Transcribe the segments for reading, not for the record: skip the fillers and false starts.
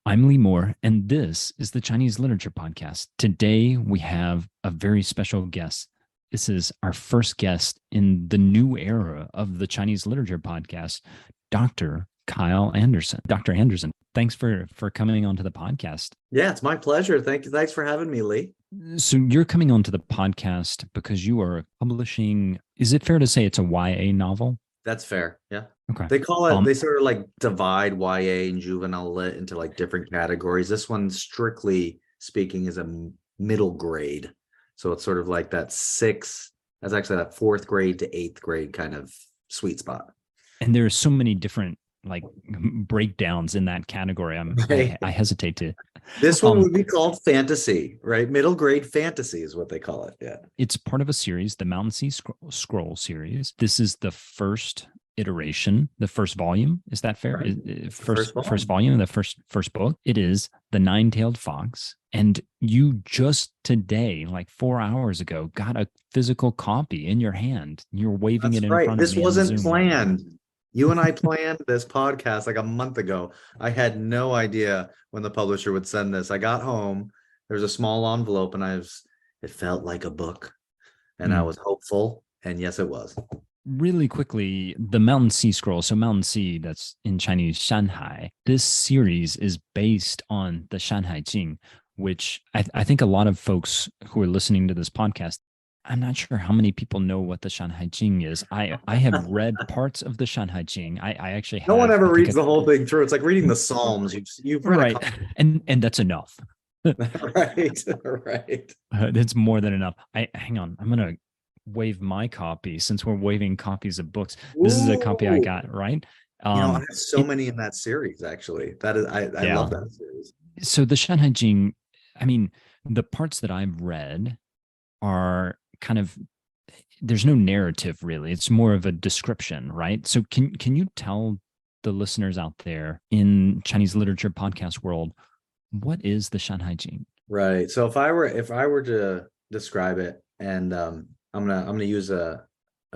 I'm Lee Moore, and this is the Chinese Literature Podcast. Today, we have a very special guest. This is our first guest in the new era of the Chinese Literature Podcast, Dr. Kyle Anderson. Dr. Anderson, thanks for coming onto the podcast. Yeah, it's my pleasure. Thank you. Thanks for having me, Lee. So you're coming onto the podcast because you are publishing, is it fair to say it's a YA novel? That's fair. Yeah. Okay. They sort of like divide YA and juvenile lit into like different categories. This one, strictly speaking, is a middle grade. So it's sort of like that's actually that fourth grade to eighth grade kind of sweet spot. And there are so many different like breakdowns in that category. I hesitate to. This one would be called fantasy, right? Middle grade fantasy is what they call it. Yeah. It's part of a series, the MountainSea Scrolls series. This is the first iteration, the first volume. Is that fair? Right. First volume, the first book. It is The Nine-Tailed Fox. And you just today, like 4 hours ago, got a physical copy in your hand. You're waving it in front of me. This wasn't planned. You and I planned this podcast like a month ago. I had no idea when the publisher would send this. I got home, there was a small envelope, and it felt like a book, and I was hopeful. And yes, it was. Really quickly, the MountainSea Scrolls. So MountainSea, that's in Chinese, Shanhai. This series is based on the Shanhai Jing, which I think a lot of folks who are listening to this podcast, I'm not sure how many people know what the Shanhai Jing is. I have read parts of the Shanhai Jing. I actually have. No one ever reads the whole thing through. It's like reading the Psalms. You've read right, and that's enough. Right. It's more than enough. Hang on. I'm gonna wave my copy since we're waving copies of books. This is a copy I got. Right. I have so many in that series. Actually, I love that series. So the Shanhai Jing. I mean, the parts that I've read are kind of, there's no narrative really. It's more of a description, right? So can you tell the listeners out there in Chinese literature podcast world, what is the Shanhai Jing? Right. So if I were to describe it, and I'm gonna use a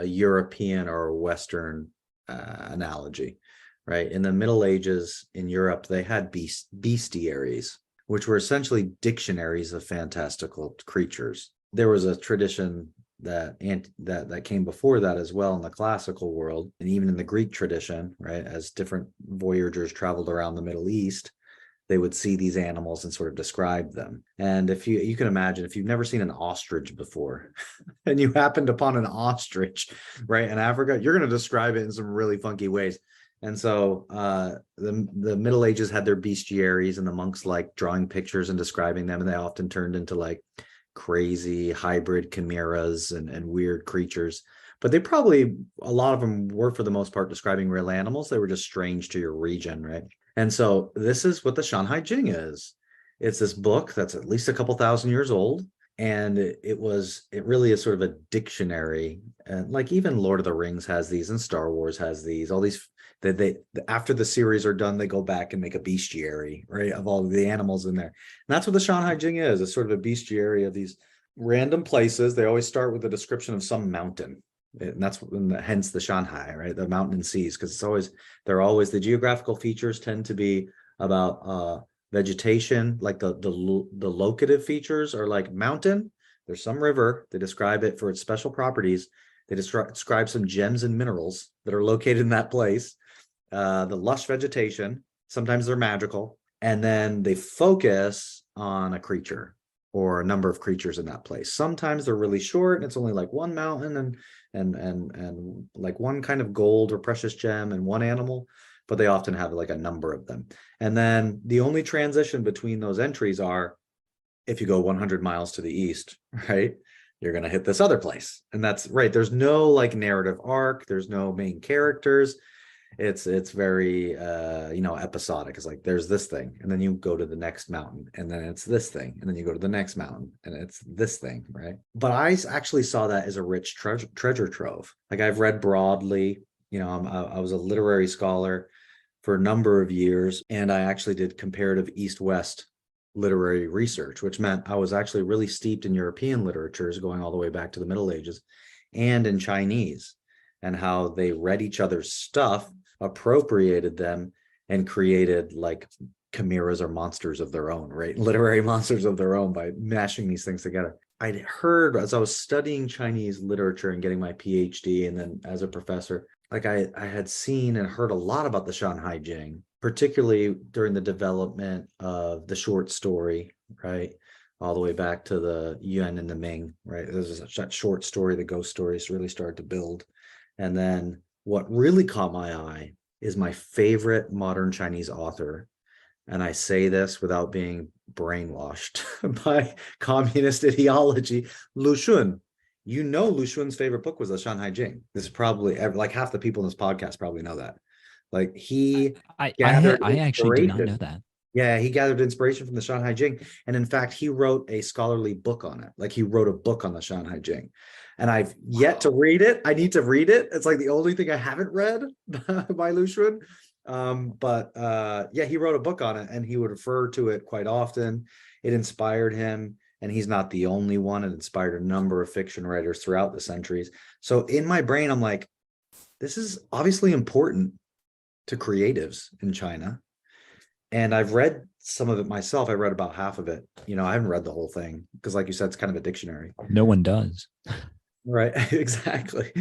European or a Western analogy, right? In the Middle Ages in Europe, they had bestiaries, which were essentially dictionaries of fantastical creatures. There was a tradition that came before that as well in the classical world, and even in the Greek tradition, right? As different voyagers traveled around the Middle East, they would see these animals and sort of describe them. And if you can imagine, if you've never seen an ostrich before, and you happened upon an ostrich, right, in Africa, you're going to describe it in some really funky ways. And so the Middle Ages had their bestiaries, and the monks liked drawing pictures and describing them, and they often turned into like crazy hybrid chimeras and weird creatures. But they probably, a lot of them were for the most part describing real animals. They were just strange to your region, right? And so this is what the Shanhai Jing is. It's this book that's at least a couple thousand years old. And it really is sort of a dictionary. And like even Lord of the Rings has these, and Star Wars has these, all these, that they, after the series are done, they go back and make a bestiary, right, of all the animals in there. And that's what the Shanhai Jing is. It's sort of a bestiary of these random places. They always start with a description of some mountain. And that's hence the Shanhai, right? The mountain and seas, because they're always the geographical features tend to be about vegetation, like the locative features are like mountain. There's some river. They describe it for its special properties. They describe some gems and minerals that are located in that place. The lush vegetation, sometimes they're magical, and then they focus on a creature or a number of creatures in that place. Sometimes they're really short and it's only like one mountain and like one kind of gold or precious gem and one animal, but they often have like a number of them. And then the only transition between those entries are, if you go 100 miles to the east, right, you're going to hit this other place. And that's right. There's no like narrative arc. There's no main characters. It's very episodic. It's like there's this thing, and then you go to the next mountain, and then it's this thing, and then you go to the next mountain, and it's this thing, right? But I actually saw that as a rich treasure trove. Like I've read broadly, I was a literary scholar for a number of years, and I actually did comparative East-West literary research, which meant I was actually really steeped in European literatures going all the way back to the Middle Ages, and in Chinese, and how they read each other's stuff, appropriated them, and created like chimeras are monsters of their own, right? Literary monsters of their own by mashing these things together. I'd heard as I was studying Chinese literature and getting my PhD, and then as a professor, like I had seen and heard a lot about the Shanhai Jing, particularly during the development of the short story, right? All the way back to the Yuan and the Ming, right? There's that short story, the ghost stories really started to build. And then what really caught my eye is my favorite modern Chinese author. And I say this without being brainwashed by communist ideology, Lu Xun. You know, Lu Xun's favorite book was the Shanhai Jing. This is probably like half the people in this podcast probably know that. Like he gathered I actually did not know inspiration. that. Yeah, he gathered inspiration from the Shanhai Jing. And in fact, he wrote a scholarly book on it. Like he wrote a book on the Shanhai Jing. And I've yet to read it. I need to read it. It's like the only thing I haven't read by Lu Xun. Yeah, he wrote a book on it and he would refer to it quite often. It inspired him. And he's not the only one. It inspired a number of fiction writers throughout the centuries. So in my brain, I'm like, this is obviously important to creatives in China. And I've read some of it myself. I read about half of it. You know, I haven't read the whole thing because, like you said, it's kind of a dictionary. No one does. Right. Exactly.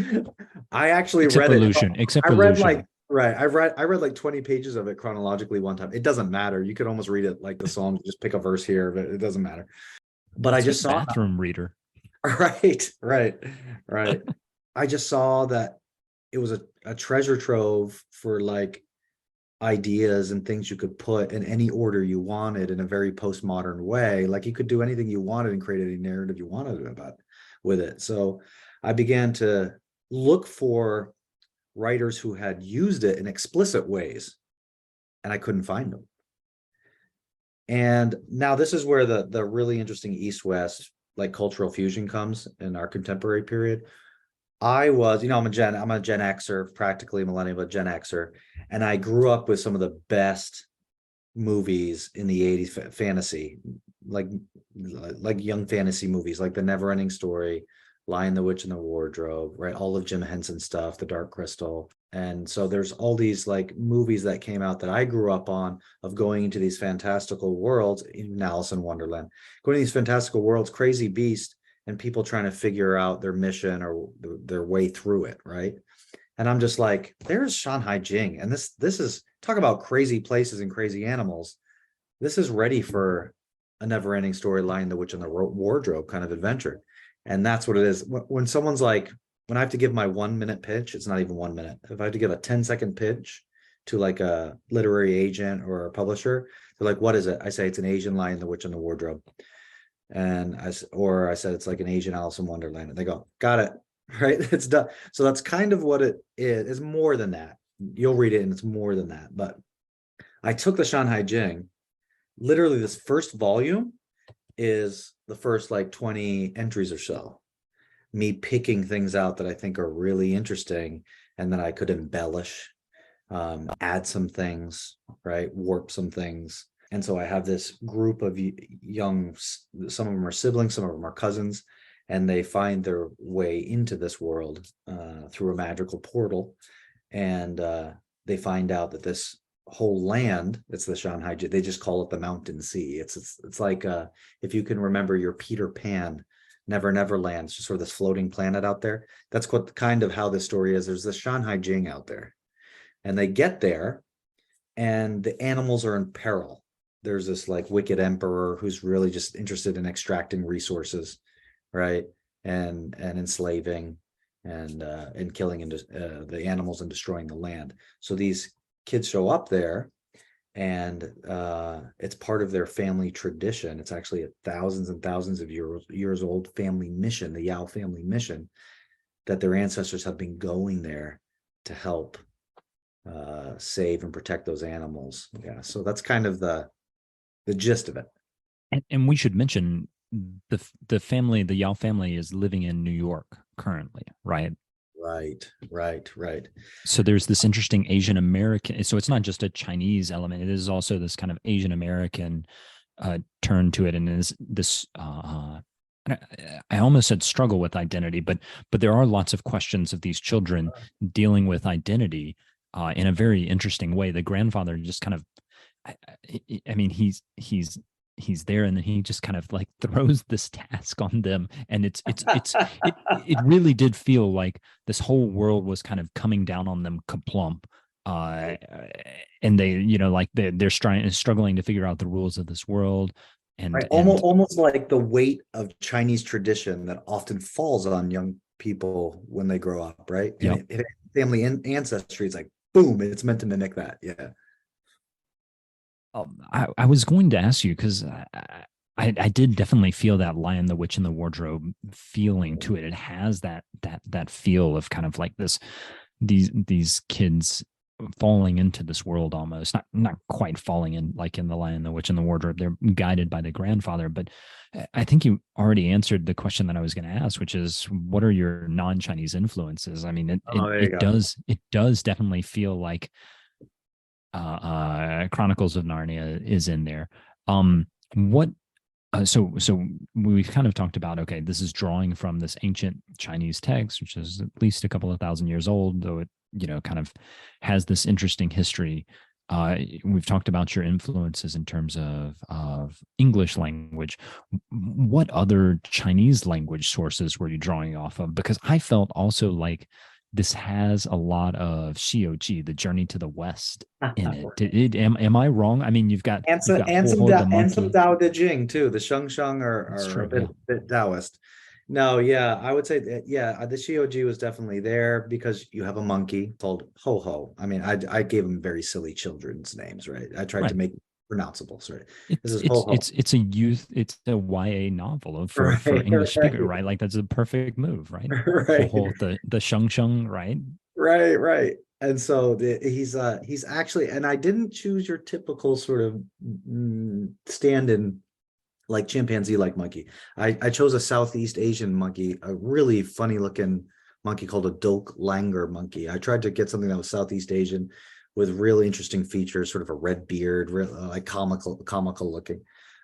I actually Except read illusion. it. Except I read illusion. like, right. I read like 20 pages of it chronologically one time. It doesn't matter. You could almost read it like the Psalms, just pick a verse here, but it doesn't matter. But I It's just a saw bathroom reader. right. I just saw that it was a treasure trove for like ideas and things you could put in any order you wanted in a very postmodern way. Like you could do anything you wanted and create any narrative you wanted about with it. So I began to look for writers who had used it in explicit ways, and I couldn't find them. And now this is where the really interesting East-West like cultural fusion comes in our contemporary period. I was, you know, I'm a Gen Xer, practically a millennial, but Gen Xer. And I grew up with some of the best movies in the 80s, fantasy, like young fantasy movies, like The Never-Ending Story, Lion, the Witch, and the Wardrobe, right? All of Jim Henson stuff, The Dark Crystal. And so there's all these like movies that came out that I grew up on of going into these fantastical worlds, in Alice in Wonderland, going to these fantastical worlds, crazy beast, and people trying to figure out their mission or their way through it, right? And I'm just like, there's Shanhai Jing, and this is, talk about crazy places and crazy animals. This is ready for a never-ending storyline, The Witch and the Wardrobe kind of adventure. And that's what it is. When someone's like, when I have to give my 1 minute pitch, it's not even 1 minute. If I have to give a 10-second pitch to like a literary agent or a publisher, they're like, what is it? I say it's an Asian Lion, the Witch and the Wardrobe. And I said it's like an Asian Alice in Wonderland. And they go, got it. Right. It's done. So that's kind of what it is. It's more than that. You'll read it and it's more than that. But I took the Shanhai Jing. Literally, this first volume is the first like 20 entries or so. Me picking things out that I think are really interesting and then I could embellish, add some things, right? Warp some things. And so I have this group of young, some of them are siblings, some of them are cousins, and they find their way into this world through a magical portal. And they find out that this whole land, it's the Shanhai, they just call it the MountainSea. It's like if you can remember your Peter Pan Never Never Land, it's just sort of this floating planet out there. That's what kind of how this story is. There's the Shanhai Jing out there, and they get there, and the animals are in peril. There's this like wicked emperor who's really just interested in extracting resources, right, and enslaving and killing the animals and destroying the land. So these kids show up there, and it's part of their family tradition. It's actually thousands and thousands of years old family mission, the Yao family mission, that their ancestors have been going there to help save and protect those animals. Yeah, so that's kind of the gist of it. And we should mention the family, the Yao family, is living in New York currently, right? Right. So there's this interesting Asian American. So it's not just a Chinese element. It is also this kind of Asian American turn to it, and is this. I almost said struggle with identity, but there are lots of questions of these children dealing with identity in a very interesting way. The grandfather just kind of I mean, he's there, and then he just kind of like throws this task on them, and it really did feel like this whole world was kind of coming down on them kaplump. Uh, and they, like they're struggling to figure out the rules of this world, Right. and Almost like the weight of Chinese tradition that often falls on young people when they grow up, right? And yep. family ancestry is like, boom, it's meant to mimic that. Yeah. I was going to ask you because I did definitely feel that Lion, the Witch, and the Wardrobe feeling to it. It has that feel of kind of like these kids falling into this world, almost not quite falling in like in the Lion, the Witch, and the Wardrobe. They're guided by the grandfather, but I think you already answered the question that I was going to ask, which is what are your non-Chinese influences? I mean, Oh, there you go. it does definitely feel like Chronicles of Narnia is in there. What so we've kind of talked about, okay, this is drawing from this ancient Chinese text, which is at least a couple of thousand years old, though it kind of has this interesting history. We've talked about your influences in terms of English language. What other Chinese language sources were you drawing off of? Because I felt also like this has a lot of Shioji, the Journey to the West, in it. Am I wrong? I mean, you've got Ho Ho the And some monkey. Tao Te Ching too. The Sheng Sheng That's are a true. Yeah. bit Taoist. No, yeah, I would say that, yeah, the Shioji was definitely there because you have a monkey called Ho Ho. I mean, I gave him very silly children's names, right? I tried to Right. make pronounceables, right? This It's is Ho it's Ho. it's it's a youth, it's a YA novel for Right, English speaker, right, right? Like that's a perfect move, right? Ho right. ho the sheng sheng, right? Right, right. And so he's actually, and I didn't choose your typical sort of stand-in like chimpanzee like monkey. I chose a Southeast Asian monkey, a really funny looking monkey called a Dolk Langer monkey. I tried to get something that was Southeast Asian with really interesting features, sort of a red beard, like comical looking.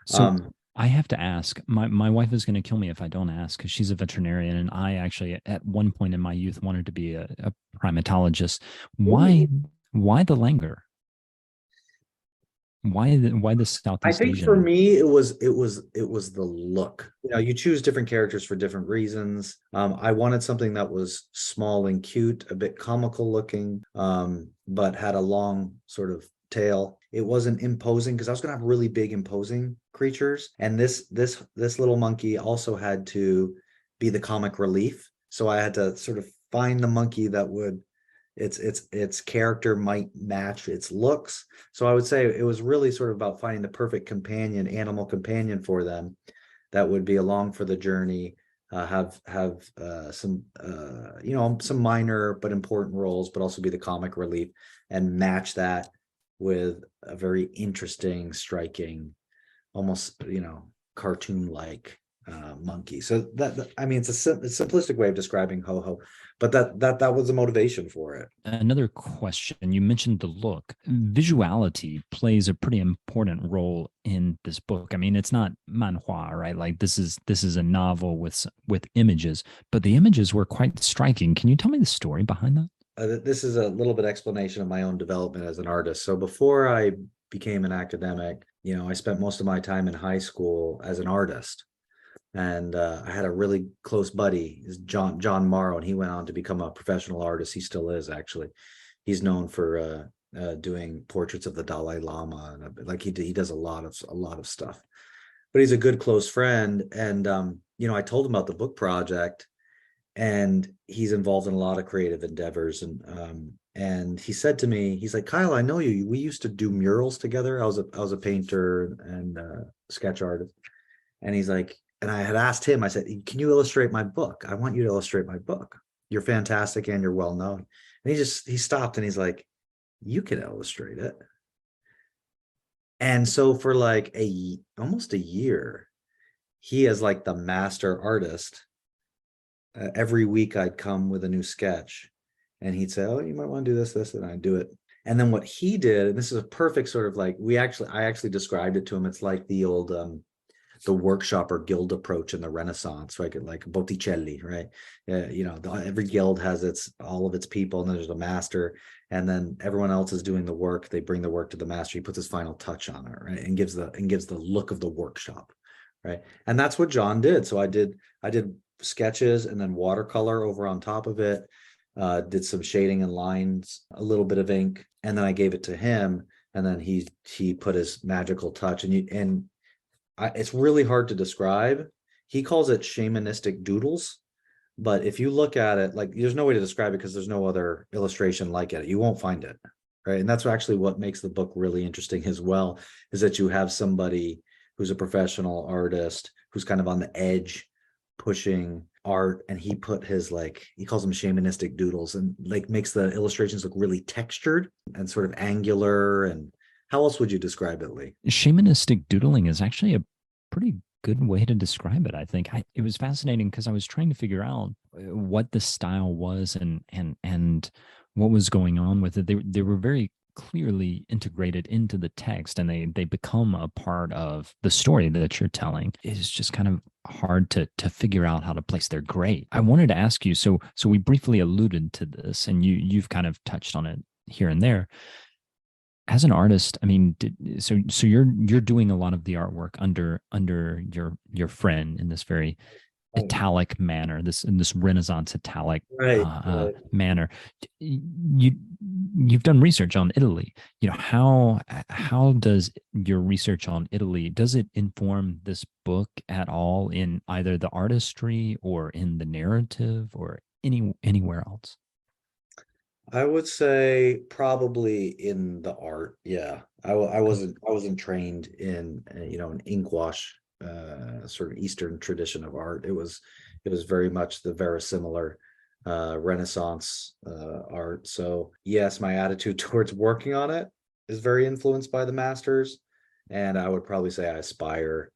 So Um, I have to ask. My wife is going to kill me if I don't ask because she's a veterinarian, and I actually at one point in my youth wanted to be a primatologist. Why Ooh. why the langur? Why the I Southeast think for Asian? me, it was the look. You know, you choose different characters for different reasons. I wanted something that was small and cute, a bit comical looking, but had a long sort of tail. It wasn't imposing because I was gonna have really big imposing creatures, and this little monkey also had to be the comic relief. So I had to sort of find the monkey that would its character might match its looks. So I would say it was really sort of about finding the perfect companion, animal companion for them that would be along for the journey, have some some minor but important roles, but also be the comic relief and match that with a very interesting, striking, almost cartoon like monkey. So I mean, it's a simplistic way of describing Ho Ho, but that was the motivation for it. Another question. You mentioned the look. Visuality plays a pretty important role in this book. I mean, it's not manhua, right? Like this is a novel with images, but the images were quite striking. Can you tell me the story behind that? This is a little bit explanation of my own development as an artist. So before I became an academic, I spent most of my time in high school as an artist. And I had a really close buddy, is John Morrow, and he went on to become a professional artist. He still is, actually. He's known for doing portraits of the Dalai Lama, and like he does a lot of stuff. But he's a good close friend, and I told him about the book project, and he's involved in a lot of creative endeavors, and he said to me, he's like, Kyle, I know you. We used to do murals together. I was a painter and sketch artist, and he's like, and I had asked him, I said, can you illustrate my book? I want you to illustrate my book. You're fantastic and you're well known. And he stopped and he's like, you can illustrate it. And so for like almost a year, he is like the master artist. Every week I'd come with a new sketch and he'd say, oh, you might want to do this, and I'd do it. And then what he did, and this is a perfect sort of like, I actually described it to him. It's like the old, the workshop or guild approach in the Renaissance, right? Like Botticelli, right? Every guild has all of its people, and then there's a master, and then everyone else is doing the work. They bring the work to the master. He puts his final touch on it, right? And gives the look of the workshop, right? And that's what John did. So I did sketches and then watercolor over on top of it. Did some shading and lines, a little bit of ink, and then I gave it to him, and then he put his magical touch. It's really hard to describe. He calls it shamanistic doodles, but if you look at it, like, there's no way to describe it because there's no other illustration like it. You won't find it, right? And that's actually what makes the book really interesting as well, is that you have somebody who's a professional artist who's kind of on the edge pushing art, and he put his, like, he calls them shamanistic doodles, and like makes the illustrations look really textured and sort of angular. And how else would you describe it, Lee? Shamanistic doodling is actually a pretty good way to describe it. I think it was fascinating because I was trying to figure out what the style was and what was going on with it. They were very clearly integrated into the text, and they become a part of the story that you're telling. It's just kind of hard to figure out how to place. They're great. I wanted to ask you, so we briefly alluded to this, and you've kind of touched on it here and there. As an artist, I mean, so you're doing a lot of the artwork under your friend in this very italic manner, in this Renaissance italic Right. manner. You've done research on Italy. How does your research on Italy, does it inform this book at all in either the artistry or in the narrative or anywhere else? I would say probably in the art. Yeah, I wasn't trained in an ink wash sort of Eastern tradition of art. It was very much the verisimilar Renaissance art. So yes, my attitude towards working on it is very influenced by the masters, and I would probably say I aspire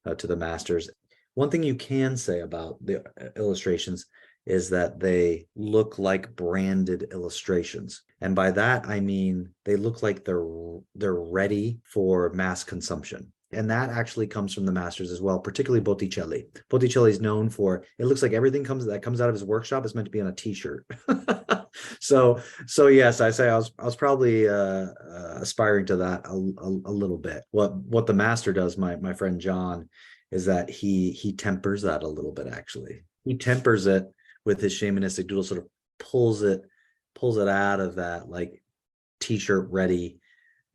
to the masters. One thing you can say about the illustrations is that they look like branded illustrations. And by that, I mean, they look like they're ready for mass consumption. And that actually comes from the masters as well, particularly Botticelli. Botticelli is known for, it looks like everything that comes out of his workshop is meant to be on a t-shirt. so yes, I say I was probably aspiring to that a little bit. What the master does, my friend John, is that he tempers that a little bit. Actually, he tempers it with his shamanistic doodle, sort of pulls it out of that like t-shirt ready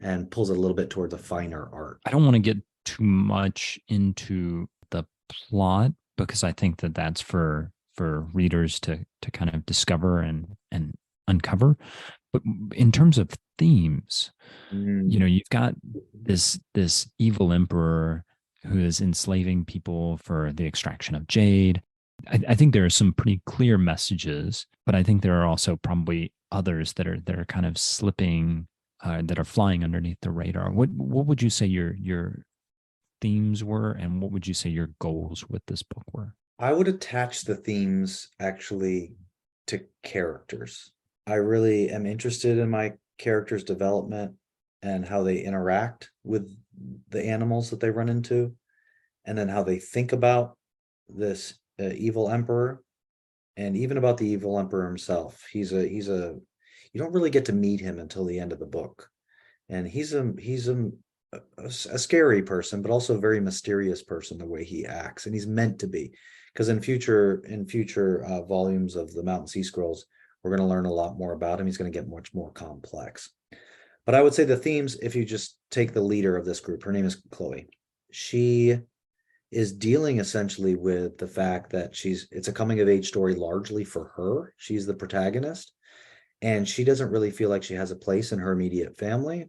and pulls it a little bit toward the finer art. I don't want to get too much into the plot because I think that that's for readers to kind of discover and uncover. But in terms of themes, you've got this evil emperor who is enslaving people for the extraction of jade. I think there are some pretty clear messages, but I think there are also probably others that are kind of slipping, that are flying underneath the radar. What would you say your themes were, and what would you say your goals with this book were? I would attach the themes actually to characters. I really am interested in my characters' development and how they interact with the animals that they run into, and then how they think about this evil emperor, and even about the evil emperor himself. He's a you don't really get to meet him until the end of the book, and he's a scary person, but also a very mysterious person, the way he acts, and he's meant to be, because in future volumes of the MountainSea Scrolls, we're going to learn a lot more about him. He's going to get much more complex. But I would say the themes, if you just take the leader of this group, her name is Chloe. She is dealing essentially with the fact that it's a coming of age story largely for her. She's the protagonist, and she doesn't really feel like she has a place in her immediate family.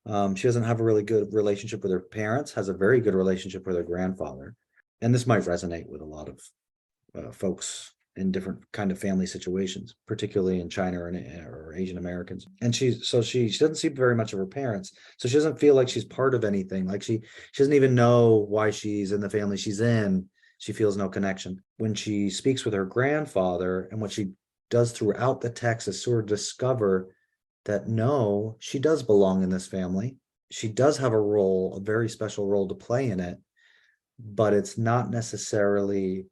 She doesn't have a really good relationship with her parents, has a very good relationship with her grandfather. And this might resonate with a lot of folks in different kind of family situations, particularly in China or Asian Americans. And she doesn't see very much of her parents. So she doesn't feel like she's part of anything. Like she doesn't even know why she's in the family she's in. She feels no connection. When she speaks with her grandfather, and what she does throughout the text is sort of discover that no, she does belong in this family. She does have a role, a very special role to play in it. but it's not necessarily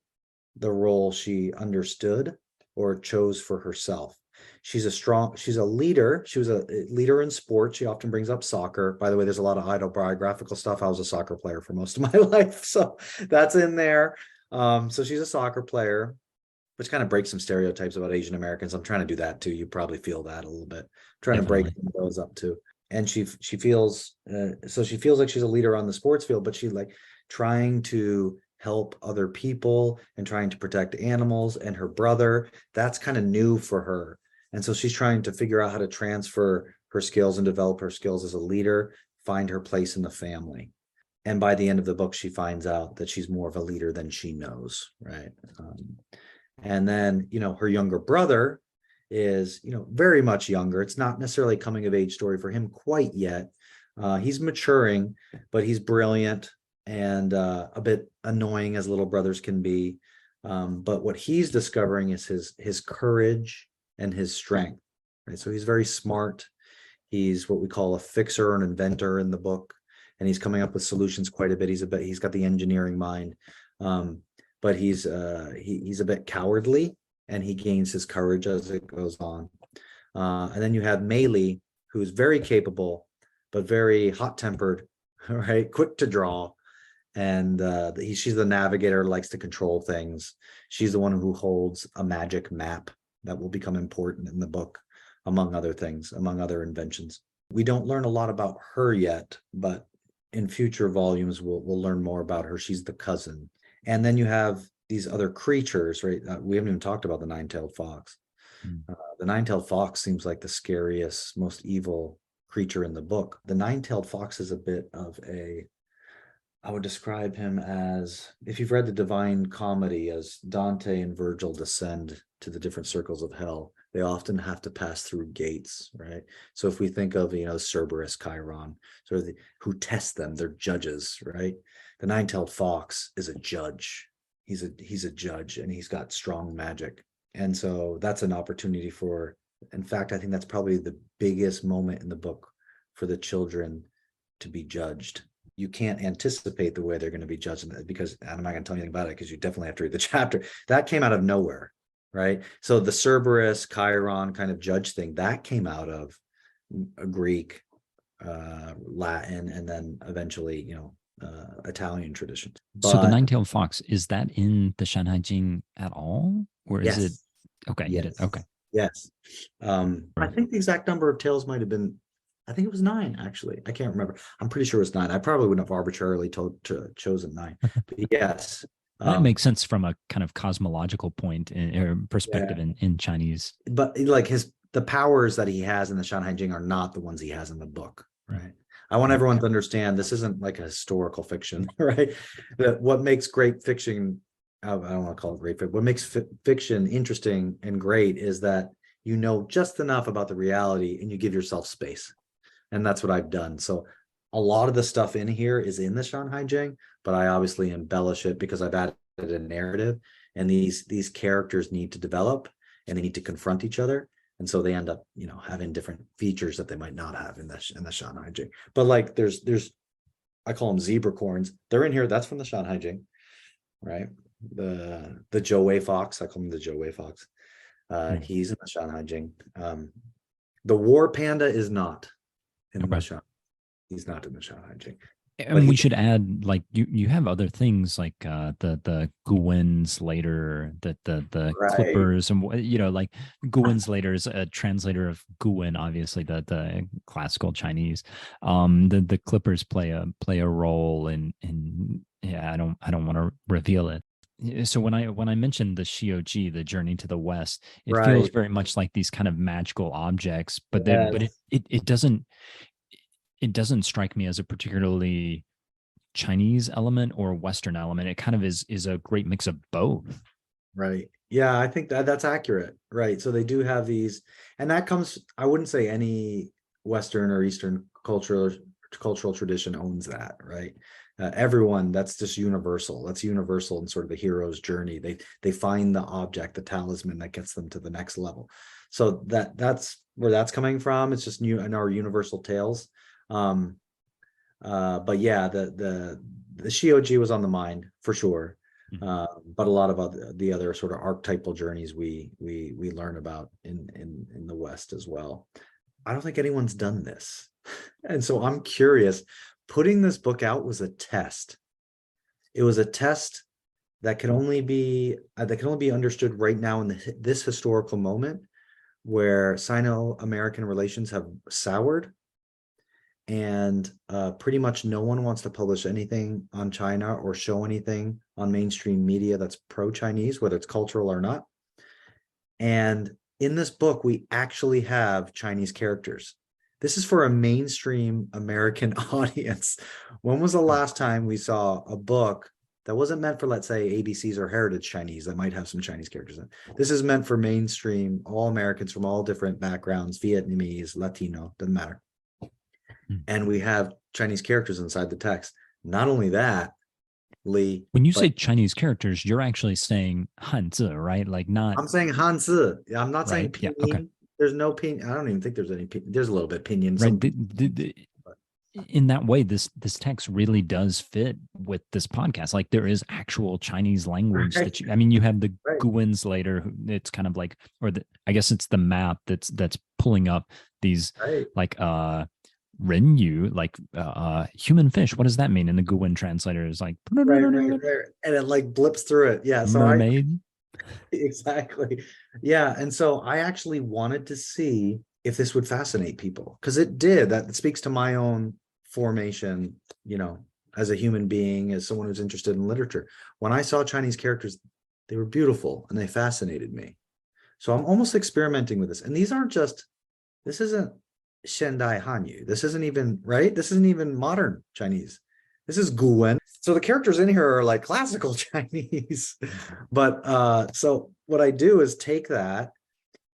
the role she understood or chose for herself. She's a leader. She was a leader in sports. She often brings up soccer. By the way, there's a lot of autobiographical stuff. I was a soccer player for most of my life, so that's in there. So she's a soccer player, which kind of breaks some stereotypes about Asian Americans. I'm trying to do that too. You probably feel that a little bit. I'm trying to break Definitely. those up too. And she feels so she feels like she's a leader on the sports field, but she like trying to help other people and trying to protect animals and her brother. That's kind of new for her. And so she's trying to figure out how to transfer her skills and develop her skills as a leader, find her place in the family. And by the end of the book, she finds out that she's more of a leader than she knows, right? And then, her younger brother is, very much younger. It's not necessarily a coming of age story for him quite yet. He's maturing, but he's brilliant and a bit annoying as little brothers can be. But what he's discovering is his courage and his strength, right? So he's very smart. He's what we call a fixer, an inventor in the book, and he's coming up with solutions quite a bit. He's got the engineering mind. But he's a bit cowardly, and he gains his courage as it goes on. And then you have Maylee, who's very capable, but very hot-tempered, right? Quick to draw. And she's the navigator, likes to control things. She's the one who holds a magic map that will become important in the book, among other things, among other inventions. We don't learn a lot about her yet, but in future volumes, we'll learn more about her. She's the cousin. And then you have these other creatures, right? We haven't even talked about the nine-tailed fox. The nine-tailed fox seems like the scariest, most evil creature in the book. The nine-tailed fox is a bit of I would describe him as, if you've read the Divine Comedy, as Dante and Virgil descend to the different circles of hell, they often have to pass through gates, right? So if we think of, Cerberus, Chiron, sort of who test them, they're judges, right? The nine-tailed fox is a judge. He's a judge, and he's got strong magic. And so that's an opportunity in fact, I think that's probably the biggest moment in the book for the children to be judged. You can't anticipate the way they're going to be judged, because I'm not going to tell you anything about it, because you definitely have to read the chapter. That came out of nowhere, right? So the Cerberus, Chiron kind of judge thing, that came out of a Greek, Latin, and then eventually, Italian tradition. So the But nine-tailed fox, is that in the Shanhai Jing at all? Or is it yes, okay, it is. yes, Okay. yes. I think the exact number of tails might have been, I think it was 9, actually. I can't remember. I'm pretty sure it was 9. I probably wouldn't have arbitrarily chosen 9. But yes. That makes sense from a kind of cosmological point or perspective Yeah. in Chinese. But like the powers that he has in the Shanhai Jing are not the ones he has in the book, right? I want everyone to understand this isn't like a historical fiction, right? That what makes great fiction, I don't want to call it great fiction, what makes fiction interesting and great is that you know just enough about the reality and you give yourself space. And that's what I've done. So a lot of the stuff in here is in the Shanhai Jing, but I obviously embellish it because I've added a narrative, and these characters need to develop and they need to confront each other. And so they end up, having different features that they might not have in the Shanhai Jing. But like there's I call them zebra corns. They're in here. That's from the Shanhai Jing, right? The Zhou fox, I call him the Zhou fox. He's in the Shanhai Jing. The war panda is not in the Okay. Shanhai. He's not in the Shanhai Jing. And we should add, like, you have other things like the Guwin's later, the Right. Clippers, and like Guwin's later is a translator of Guwin, obviously the classical Chinese. The Clippers play a role in yeah, I don't want to reveal it. So when I mentioned the Shioji, the journey to the west, it feels Right. very much like these kind of magical objects, but Yes. it doesn't strike me as a particularly Chinese element or Western element. It kind of is a great mix of both. Right. Yeah, I think that's accurate. Right. So they do have these, and that comes, I wouldn't say any Western or Eastern cultural tradition owns that, right? Everyone, that's just universal. That's universal in sort of the hero's journey. They find the object, the talisman that gets them to the next level. So that's where that's coming from. It's just new in our universal tales. But yeah, the Shioji was on the mind for sure. Mhm. But a lot of the other sort of archetypal journeys we learn about in the West as well. I don't think anyone's done this. And so I'm curious, putting this book out was a test. It was a test that can only be understood right now in this historical moment where Sino-American relations have soured, and pretty much no one wants to publish anything on China or show anything on mainstream media that's pro-Chinese, whether it's cultural or not. And in this book, we actually have Chinese characters. This is for a mainstream American audience. When was the last time we saw a book that wasn't meant for, let's say, ABCs or Heritage Chinese that might have some Chinese characters in it? This is meant for mainstream, all Americans from all different backgrounds, Vietnamese, Latino, doesn't matter. And we have Chinese characters inside the text. Not only that, Lee, When you say Chinese characters, you're actually saying Hanzi, right? Like not I'm saying Hanzi. I'm not saying right. Yeah. Okay. pinyin. There's no pinyin. I don't even think there's any pinyin. There's a little bit pinyin. Right. Some In that way, this text really does fit with this podcast. Like there is actual Chinese language right, that you. I mean, you have the right, Guins later. It's kind of like, or I guess it's the map that's pulling up these right. like Renyu, like human fish. What does that mean? And the Guin translator is like Right, right, right. And it like blips through it. Yeah. So mermaid. exactly. Yeah. And so I actually wanted to see if this would fascinate people, because it did. That speaks to my own formation, as a human being, as someone who's interested in literature. When I saw Chinese characters, they were beautiful and they fascinated me. So I'm almost experimenting with this. And this isn't Shendai Hanyu. This isn't even, right? This isn't even modern Chinese. This is Guwen. So the characters in here are like classical Chinese. But so what I do is take that,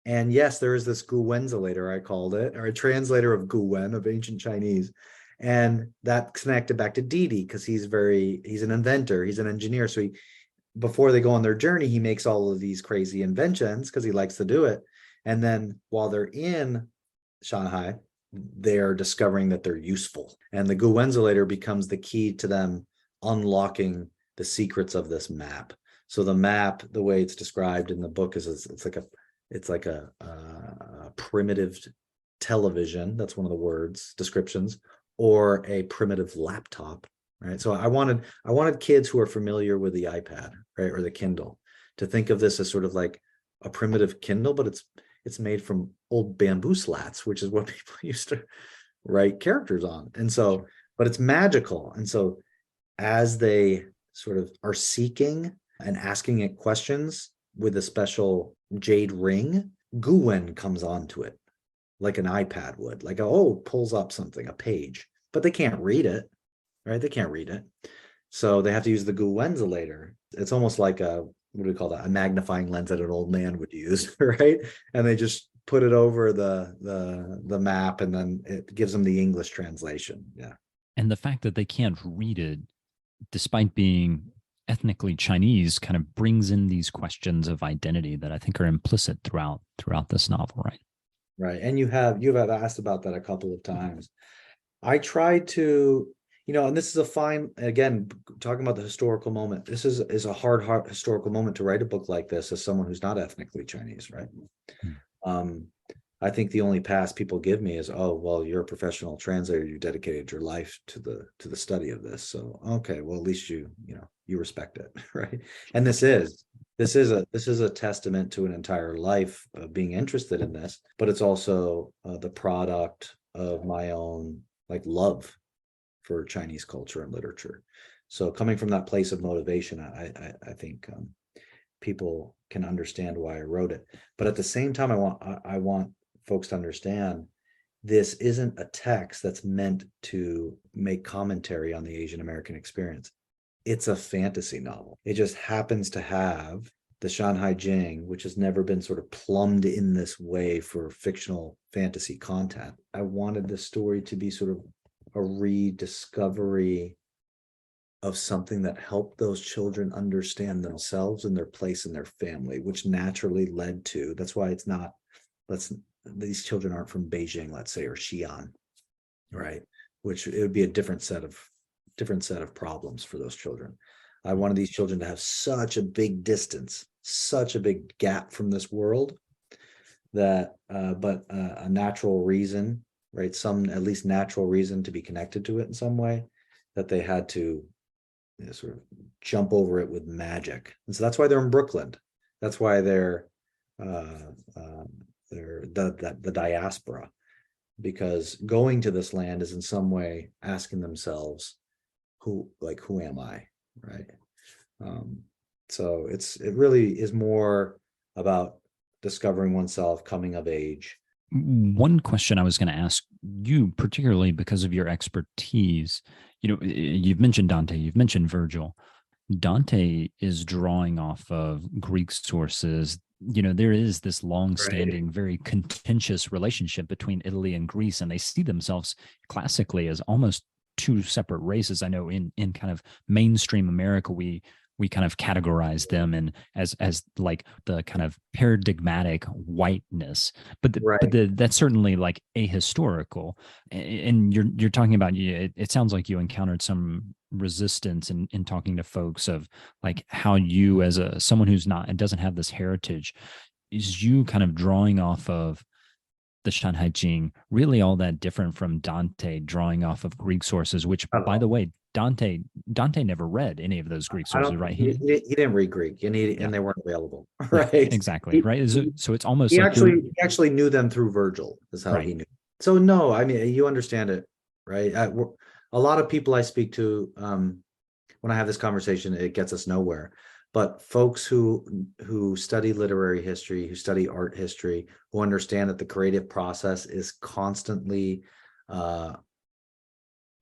and yes, there is this Guwenzalator, I called it, or a translator of Guwen, of ancient Chinese. And that connected back to Didi, because he's an inventor, he's an engineer. So before they go on their journey, he makes all of these crazy inventions because he likes to do it. And then while they're in Shanghai, they're discovering that they're useful. And the Guwenzalator becomes the key to them unlocking the secrets of this map. So the map, the way it's described in the book, is it's like a primitive television. That's one of the descriptions, or a primitive laptop, right? So I wanted kids who are familiar with the iPad, right, or the Kindle, to think of this as sort of like a primitive Kindle, but it's made from old bamboo slats, which is what people used to write characters on. And so, but it's magical. And so as they sort of are seeking and asking it questions with a special jade ring, Guwen comes onto it like an iPad would, like, pulls up something, a page, but they can't read it, right? They can't read it. So they have to use the Guwenzalator. It's almost like what do we call that? A magnifying lens that an old man would use, right? And they just put it over the map, and then it gives them the English translation. Yeah. And the fact that they can't read it, despite being ethnically Chinese, kind of brings in these questions of identity that I think are implicit throughout this novel, right? Right. And you have asked about that a couple of times. I try to, and this is a fine, again, talking about the historical moment. This is a hard historical moment to write a book like this as someone who's not ethnically Chinese, right? I think the only pass people give me is, oh, well, you're a professional translator. You dedicated your life to the study of this. So, okay, well, at least you respect it, right? And this is a testament to an entire life of being interested in this, but it's also the product of my own love for Chinese culture and literature. So coming from that place of motivation, I think people can understand why I wrote it. But at the same time, I want folks to understand this isn't a text that's meant to make commentary on the Asian American experience. It's a fantasy novel. It just happens to have the Shanhai Jing, which has never been sort of plumbed in this way for fictional fantasy content. I wanted the story to be sort of a rediscovery of something that helped those children understand themselves and their place in their family, which naturally led to, that's why these children aren't from Beijing, let's say, or Xi'an, right? Which it would be a different set of different set of problems for those children. I wanted these children to have such a big distance, such a big gap from this world that, but a natural reason, right? Some at least natural reason to be connected to it in some way, that they had to sort of jump over it with magic. And so that's why they're in Brooklyn. That's why they're the diaspora, because going to this land is in some way asking themselves, who am I, right? So it really is more about discovering oneself, coming of age. One question I was going to ask you, particularly because of your expertise, you've mentioned Dante, you've mentioned Virgil. Dante is drawing off of Greek sources. There is this long-standing, very contentious relationship between Italy and Greece, and they see themselves classically as almost two separate races. I know in kind of mainstream America, we kind of categorize them in as like the kind of paradigmatic whiteness, but that's certainly like ahistorical. And you're talking about, it sounds like you encountered some resistance in talking to folks of like how you, as someone who's not and doesn't have this heritage, is you kind of drawing off of the Shanhai Jing really all that different from Dante drawing off of Greek sources, which, by the way, Dante never read any of those Greek sources, right? He didn't read Greek, and and they weren't available, right? Exactly, right. So it's almost he like he actually knew them through Virgil, is how he knew. So no, I mean, you understand it, right? A lot of people I speak to, when I have this conversation, it gets us nowhere. But folks who study literary history, who study art history, who understand that the creative process is constantly an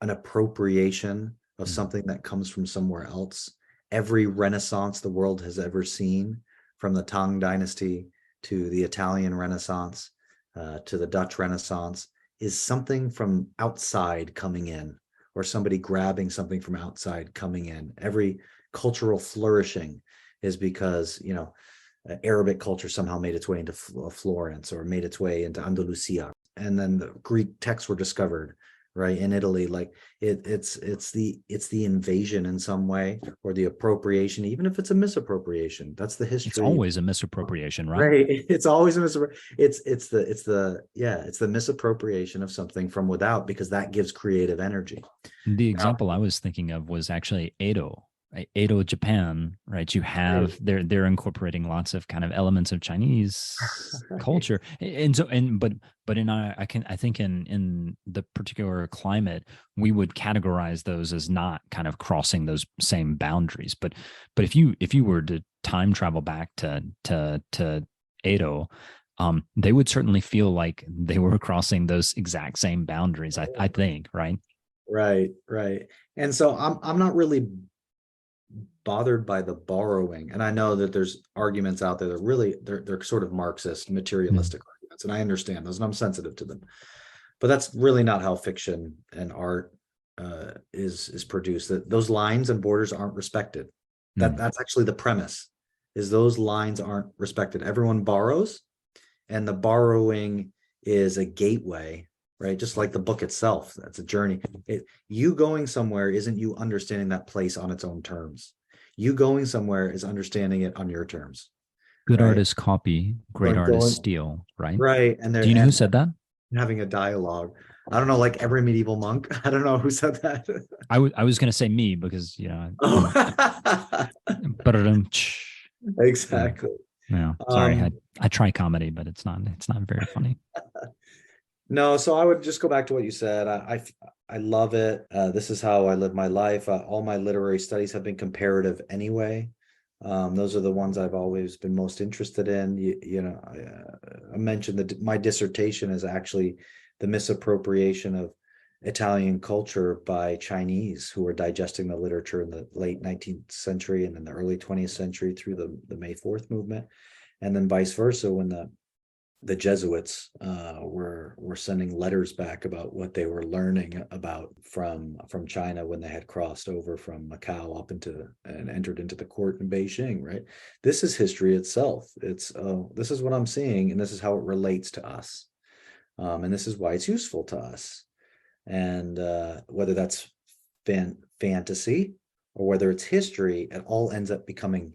appropriation of something that comes from somewhere else. Every Renaissance the world has ever seen, from the Tang Dynasty to the Italian Renaissance, to the Dutch Renaissance, is something from outside coming in, or somebody grabbing something from outside coming in. Every cultural flourishing is because, Arabic culture somehow made its way into Florence, or made its way into Andalusia, and then the Greek texts were discovered, right, in Italy. Like it's the invasion in some way, or the appropriation, even if it's a misappropriation. That's the history. It's always a misappropriation, right? Right. It's always a misappropriation. It's the misappropriation of something from without, because that gives creative energy. The example I was thinking of was actually Edo. Right? Edo, Japan, right? You have they're incorporating lots of kind of elements of Chinese culture, but I think in the particular climate, we would categorize those as not kind of crossing those same boundaries. But if you were to time travel back to Edo, they would certainly feel like they were crossing those exact same boundaries. I think, right? Right. And so I'm not really bothered by the borrowing, and I know that there's arguments out there that really they're sort of Marxist, materialistic arguments, and I understand those, and I'm sensitive to them, but that's really not how fiction and art is produced. That those lines and borders aren't respected. That's actually the premise, is those lines aren't respected. Everyone borrows, and the borrowing is a gateway, right? Just like the book itself, that's a journey. You going somewhere isn't you understanding that place on its own terms. You going somewhere is understanding it on your terms. Good artists copy, great artists steal, right? Right. And do you know who said that? Having a dialogue. I don't know, like every medieval monk. I don't know who said that. I was going to say me, because Exactly. Yeah. Sorry, I try comedy, but it's not very funny. No, so I would just go back to what you said. I love it. This is how I live my life. All my literary studies have been comparative anyway. Those are the ones I've always been most interested in. I mentioned that my dissertation is actually the misappropriation of Italian culture by Chinese, who were digesting the literature in the late 19th century and in the early 20th century through the May 4th movement, and then vice versa when the Jesuits were sending letters back about what they were learning about from China when they had crossed over from Macau up into and entered into the court in Beijing. Right, this is history itself. It's this is what I'm seeing, and this is how it relates to us, and this is why it's useful to us. And whether that's fantasy or whether it's history, it all ends up becoming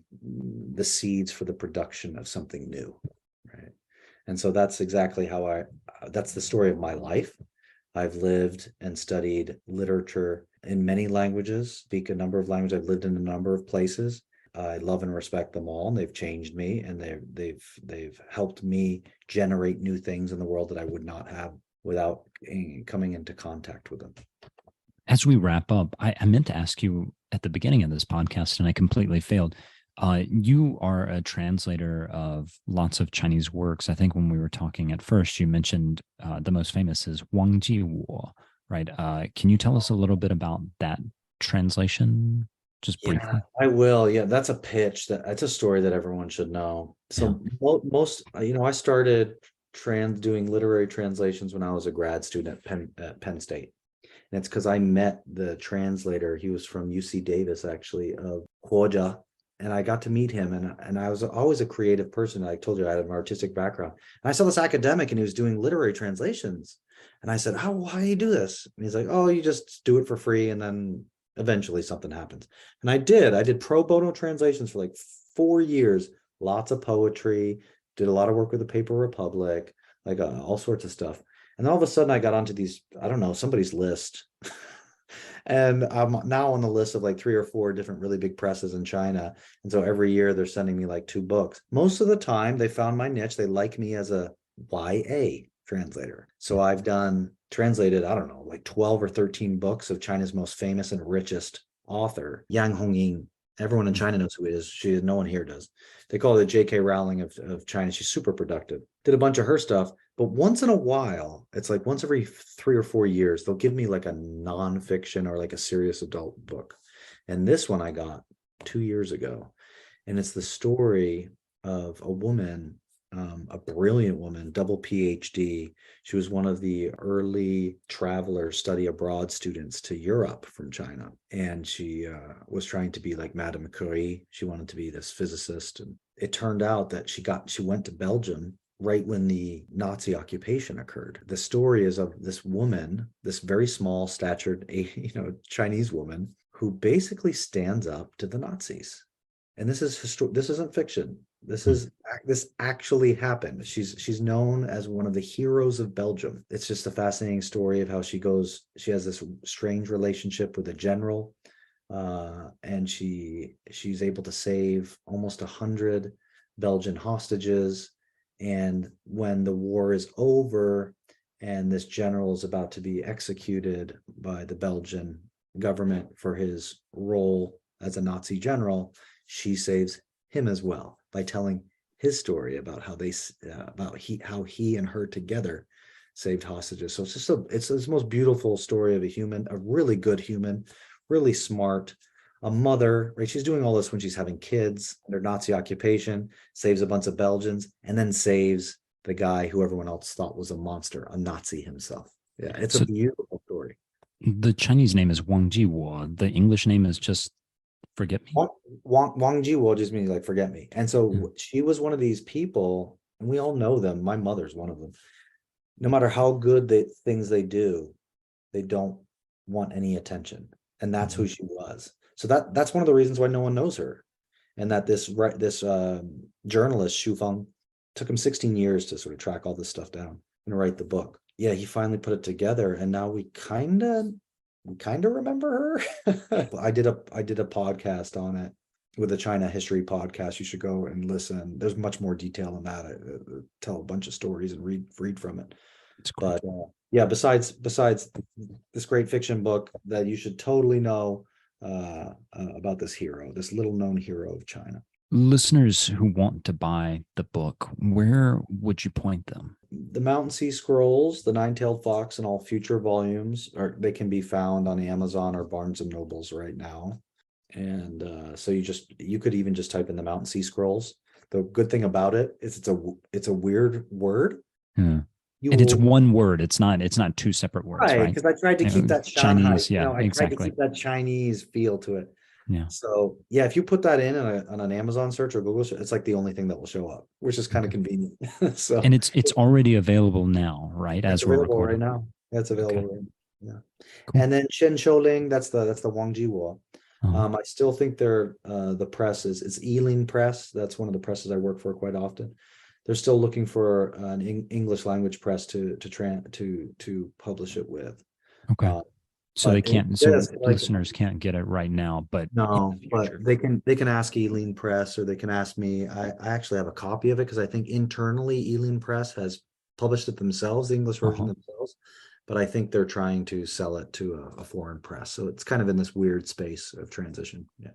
the seeds for the production of something new, right? And so that's exactly how that's the story of my life. I've lived and studied literature in many languages, speak a number of languages. I've lived in a number of places. I love and respect them all, and they've changed me, and they've helped me generate new things in the world that I would not have without coming into contact with them. As we wrap up, I meant to ask you at the beginning of this podcast, and I completely failed. You are a translator of lots of Chinese works. I think when we were talking at first, you mentioned the most famous is Wang Ji Wo, right? Can you tell us a little bit about that translation, just Yeah, briefly? I will. Yeah, that's a pitch that's a story that everyone should know. Yeah. So most, I started doing literary translations when I was a grad student at Penn State. And it's because I met the translator. He was from UC Davis, actually, of Huoja. And I got to meet him. And I was always a creative person. I told you I had an artistic background. And I saw this academic and he was doing literary translations. And I said, how do you do this? And he's like, oh, you just do it for free. And then eventually something happens. And I did pro bono translations for like 4 years, lots of poetry, did a lot of work with the Paper Republic, like all sorts of stuff. And all of a sudden I got onto these, I don't know, somebody's list. And I'm now on the list of like 3 or 4 different really big presses in China. And so every year they're sending me like 2 books. Most of the time they found my niche. They like me as a YA translator. So I've translated, I don't know, like 12 or 13 books of China's most famous and richest author, Yang Hongying. Everyone in China knows who it is. No one here does. They call it the J.K. Rowling of China. She's super productive. Did a bunch of her stuff. But once in a while, it's like once every 3 or 4 years, they'll give me like a nonfiction or like a serious adult book. And this one I got 2 years ago. And it's the story of a woman, a brilliant woman, double PhD. She was one of the early traveler study abroad students to Europe from China. And she was trying to be like Madame Curie. She wanted to be this physicist. And it turned out that she went to Belgium right when the Nazi occupation occurred. The story is of this woman, this very small statured, Chinese woman who basically stands up to the Nazis. And this isn't fiction. This actually happened. She's known as one of the heroes of Belgium. It's just a fascinating story of how she has this strange relationship with a general, and she's able to save almost 100 Belgian hostages. And when the war is over and this general is about to be executed by the Belgian government for his role as a Nazi general, she saves him as well by telling his story about how he and her together saved hostages. So it's the most beautiful story of a really good human, really smart, a mother, right? She's doing all this when she's having kids under Nazi occupation, saves a bunch of Belgians, and then saves the guy who everyone else thought was a monster, a Nazi himself. Yeah, it's a beautiful story. The Chinese name is Wang Ji Wo. The English name is just Forget Me. Wang Ji Wo just means like forget me. And so she was one of these people, and we all know them. My mother's one of them. No matter how good things they do, they don't want any attention. And that's who she was. So that's one of the reasons why no one knows her. And that this journalist, Xu Feng, took him 16 years to sort of track all this stuff down and write the book. Yeah, he finally put it together, and now we kind of remember her. I did a podcast on it with a China history podcast. You should go and listen. There's much more detail in that. I tell a bunch of stories and read from it. But yeah, besides this great fiction book that you should totally know about this little known hero of China. Listeners who want to buy the book, where would you point them? The MountainSea Scrolls, the Nine-Tailed Fox, and all future volumes they can be found on Amazon or Barnes and Nobles right now. And so you could even just type in the MountainSea Scrolls. The good thing about it is it's a weird word. And it's one word. It's not 2 separate words, right? Because I tried to keep that Shanghai, Chinese, I tried to keep that Chinese feel to it. Yeah. So yeah, if you put that in on an Amazon search or Google search, it's like the only thing that will show up, which is kind of convenient. So and it's already available now, right? As we're recording right now. That's available. Okay. Right now. Yeah. Cool. And then Chen Shouling, that's the Wang Jiwo. Uh-huh. I still think they're the press is it's Ealing Press. That's one of the presses I work for quite often. They're still looking for an English language press to publish it with. Okay. Uh, So they but it can't, so does like listeners can't get it right now, but in the no, but future. they can ask Ealing Press or they can ask me. I actually have a copy of it because I think internally Ealing Press has published it themselves, the English version Uh-huh. themselves. But I think they're trying to sell it to a foreign press. So it's kind of in this weird space of transition. Yeah.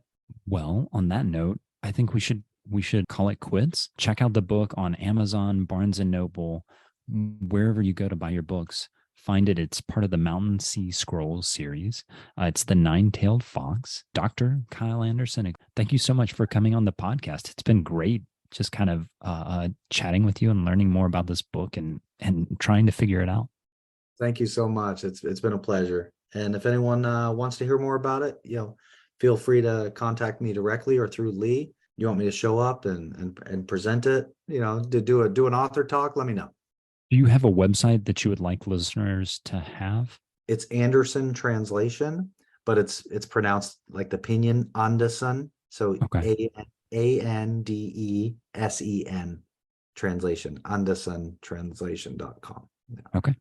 Well, on that note, I think we should call it quits. Check out the book on Amazon, Barnes and Noble, wherever you go to buy your books. Find it. It's part of the Mountain Sea Scrolls series. It's the Nine-Tailed Fox. Dr. Kyle Anderson, thank you so much for coming on the podcast. It's been great just kind of chatting with you and learning more about this book and trying to figure it out. Thank you so much. It's been a pleasure. And if anyone wants to hear more about it, feel free to contact me directly or through Lee. You want me to show up and present it, to do an author talk, let me know. Do you have a website that you would like listeners to have? It's Anderson translation, but it's pronounced like the pinyin Anderson. So Okay. Andesen translation, andersontranslation.com. Yeah. Okay.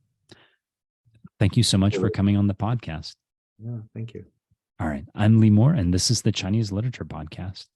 Thank you so much for coming on the podcast. Yeah, thank you. All right. I'm Lee Moore, and this is the Chinese Literature Podcast.